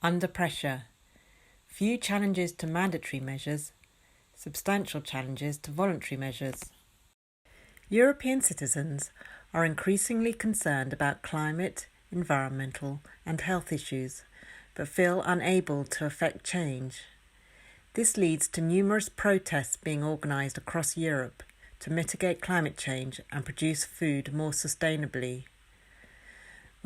Under pressure. Few challenges to mandatory measures, substantial challenges to voluntary measures. European citizens are increasingly concerned about climate, environmental and health issues, but feel unable to effect change. This leads to numerous protests being organised across Europe to mitigate climate change and produce food more sustainably.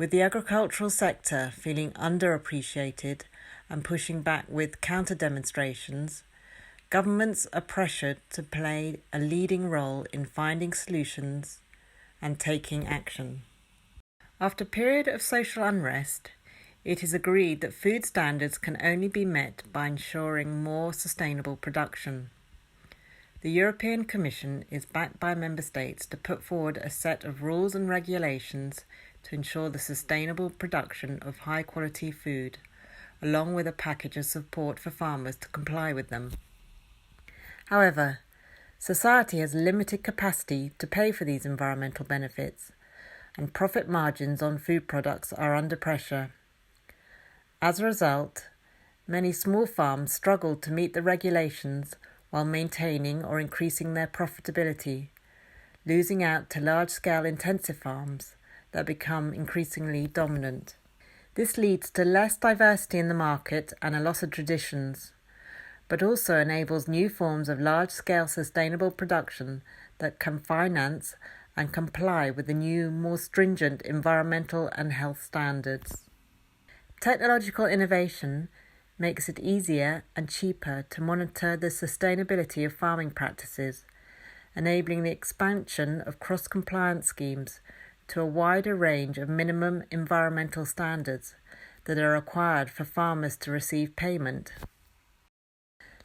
With the agricultural sector feeling underappreciated and pushing back with counter-demonstrations, governments are pressured to play a leading role in finding solutions and taking action. After a period of social unrest, it is agreed that food standards can only be met by ensuring more sustainable production. The European Commission is backed by member states to put forward a set of rules and regulations to ensure the sustainable production of high-quality food, along with a package of support for farmers to comply with them. However, society has limited capacity to pay for these environmental benefits, and profit margins on food products are under pressure. As a result, many small farms struggle to meet the regulations while maintaining or increasing their profitability, losing out to large-scale intensive farms that become increasingly dominant. This leads to less diversity in the market and a loss of traditions, but also enables new forms of large-scale sustainable production that can finance and comply with the new, more stringent environmental and health standards. Technological innovation makes it easier and cheaper to monitor the sustainability of farming practices, enabling the expansion of cross-compliance schemes to a wider range of minimum environmental standards that are required for farmers to receive payment.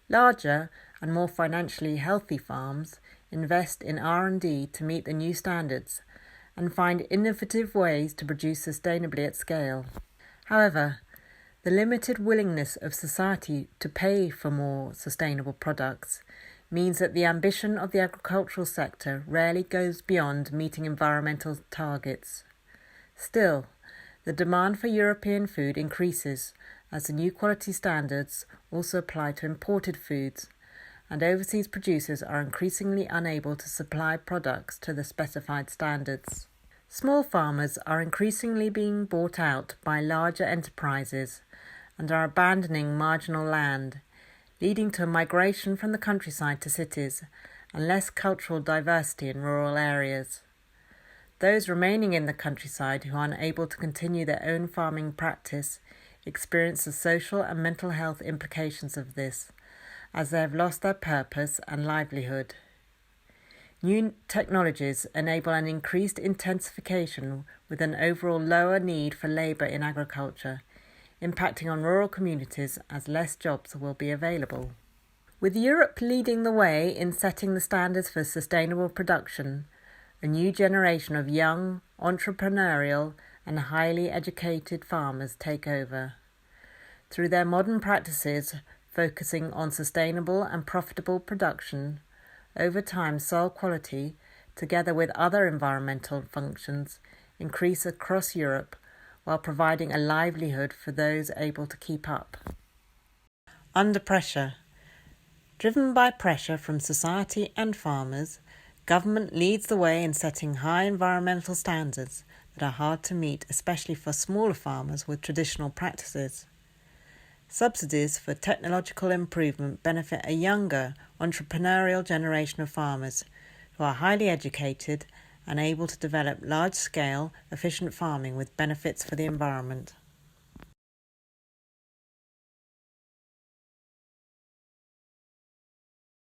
Larger and more financially healthy farms invest in R&D to meet the new standards and find innovative ways to produce sustainably at scale. However, the limited willingness of society to pay for more sustainable products means that the ambition of the agricultural sector rarely goes beyond meeting environmental targets. Still, the demand for European food increases as the new quality standards also apply to imported foods, and overseas producers are increasingly unable to supply products to the specified standards. Small farmers are increasingly being bought out by larger enterprises and are abandoning marginal land, leading to a migration from the countryside to cities and less cultural diversity in rural areas. Those remaining in the countryside who are unable to continue their own farming practice experience the social and mental health implications of this, as they have lost their purpose and livelihood. New technologies enable an increased intensification with an overall lower need for labour in agriculture, impacting on rural communities as less jobs will be available. With Europe leading the way in setting the standards for sustainable production, a new generation of young, entrepreneurial and highly educated farmers take over. Through their modern practices focusing on sustainable and profitable production, over time soil quality, together with other environmental functions, increase across Europe while providing a livelihood for those able to keep up. Under pressure. Driven by pressure from society and farmers, government leads the way in setting high environmental standards that are hard to meet, especially for smaller farmers with traditional practices. Subsidies for technological improvement benefit a younger, entrepreneurial generation of farmers who are highly educated and able to develop large-scale, efficient farming with benefits for the environment.